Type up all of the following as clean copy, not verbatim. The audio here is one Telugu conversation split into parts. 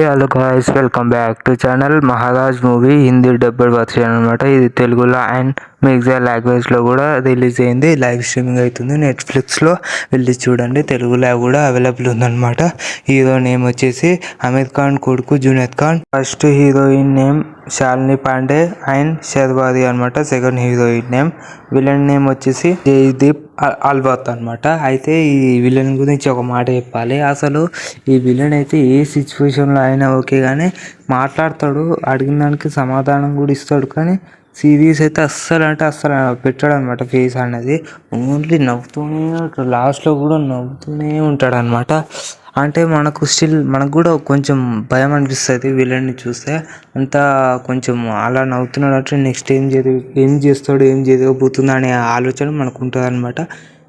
Hello guys, welcome back to channel Maharaj movie Hindi dubbed version అనమాట. ఇది తెలుగులో అండ్ మిగతా లాంగ్వేజ్లో కూడా రిలీజ్ అయింది. లైవ్ స్ట్రీమింగ్ అవుతుంది నెట్ఫ్లిక్స్లో. వెళ్ళి చూడండి. తెలుగులో కూడా అవైలబుల్ ఉందన్నమాట. హీరో నేమ్ వచ్చేసి అమీర్ ఖాన్ కొడుకు Junaid Khan. First heroine name Shalini Pandey and Sharvari అనమాట. Second heroine name. Villain name వచ్చేసి జయదీప్ అల్వాత్ అనమాట. అయితే ఈ విలన్ గురించి ఒక మాట చెప్పాలి. అసలు ఈ విలన్ అయితే ఏ సిచ్యువేషన్లో అయినా ఓకే కానీ మాట్లాడతాడు, అడిగిన దానికి సమాధానం కూడా ఇస్తాడు. కానీ సీరియస్ అయితే అస్సలు పెట్టాడు అనమాట. ఫేస్ అనేది ఓన్లీ నవ్వుతూనే ఉంటాడు. లాస్ట్లో కూడా నవ్వుతూనే ఉంటాడు అనమాట. అంటే మనకు కూడా కొంచెం భయం అనిపిస్తుంది విలన్ని చూస్తే. అంతా కొంచెం అలా నవ్వుతున్నాడు అంటే నెక్స్ట్ ఏం చేస్తాడు, ఏం జరగబోతుందో అనే ఆలోచన మనకు ఉంటుంది అనమాట.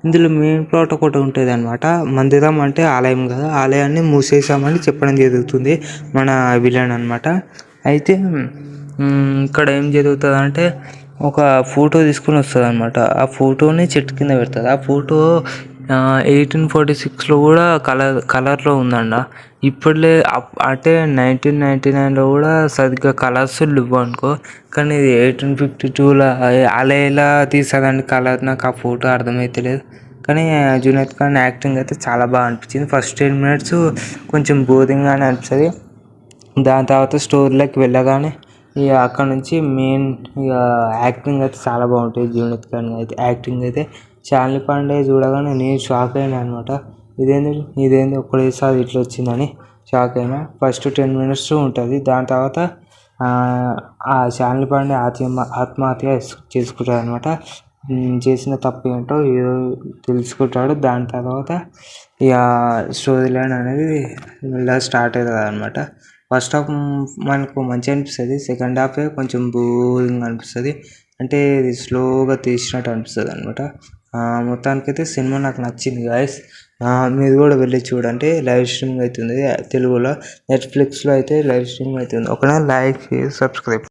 ఇందులో మెయిన్ ప్లాట్ ఒకటి ఉంటుంది అనమాట. మందిరం అంటే ఆలయం కదా, ఆలయాన్ని మూసేసామని చెప్పడం జరుగుతుంది మన విలన్ అనమాట. అయితే ఇక్కడ ఏం జరుగుతుంది అంటే ఒక ఫోటో తీసుకుని వస్తుంది అనమాట. ఆ ఫోటోని చెట్టు కింద పెడుతుంది. ఆ ఫోటో 1846లో కూడా కలర్లో ఉందంట. ఇప్పట్లో అంటే 1999లో కూడా సరిగ్గా కలర్స్ లేవు అనుకో. కానీ ఇది 1852లో అలా ఎలా తీస్తుందండి కలర్, నాకు ఆ ఫోటో అర్థమవుతలేదు. కానీ జునేద్ ఖాన్ యాక్టింగ్ అయితే చాలా బాగా అనిపించింది. ఫస్ట్ 10 minutes కొంచెం బోరింగ్గానే అనిపిస్తుంది. దాని తర్వాత స్టోరీలోకి వెళ్ళగానే ఇక అక్కడ నుంచి మెయిన్ ఇక యాక్టింగ్ అయితే చాలా బాగుంటుంది. జునేద్ ఖాన్ అయితే యాక్టింగ్ అయితే శాలిని పాండే చూడగానే నేను షాక్ అయినా అనమాట. ఇదేంది ఒక్కడేసారి ఇట్లా వచ్చిందని షాక్ అయినా. ఫస్ట్ 10 minutes ఉంటుంది. దాని తర్వాత ఆ శాలిని పాండే ఆత్మహత్య చేసుకుంటాడు అనమాట. చేసిన తప్పు ఏంటో తెలుసుకుంటాడు. దాని తర్వాత ఇక స్టోరీ లైన్ అనేది ఇలా స్టార్ట్ అవుతుంది అనమాట. ఫస్ట్ హాఫ్ మనకు మంచిగా అనిపిస్తుంది. సెకండ్ హాఫే కొంచెం బోరింగ్ అనిపిస్తుంది. అంటే ఇది స్లోగా తీసినట్టు అనిపిస్తుంది అనమాట. మొత్తానికైతే సినిమా నాకు నచ్చింది గాయస్. మీరు కూడా వెళ్ళి చూడండి. లైవ్ స్ట్రీమింగ్ అవుతుంది తెలుగులో. నెట్ఫ్లిక్స్లో అయితే లైవ్ స్ట్రీమింగ్ అవుతుంది. ఒకవేళ లైక్, సబ్స్క్రైబ్.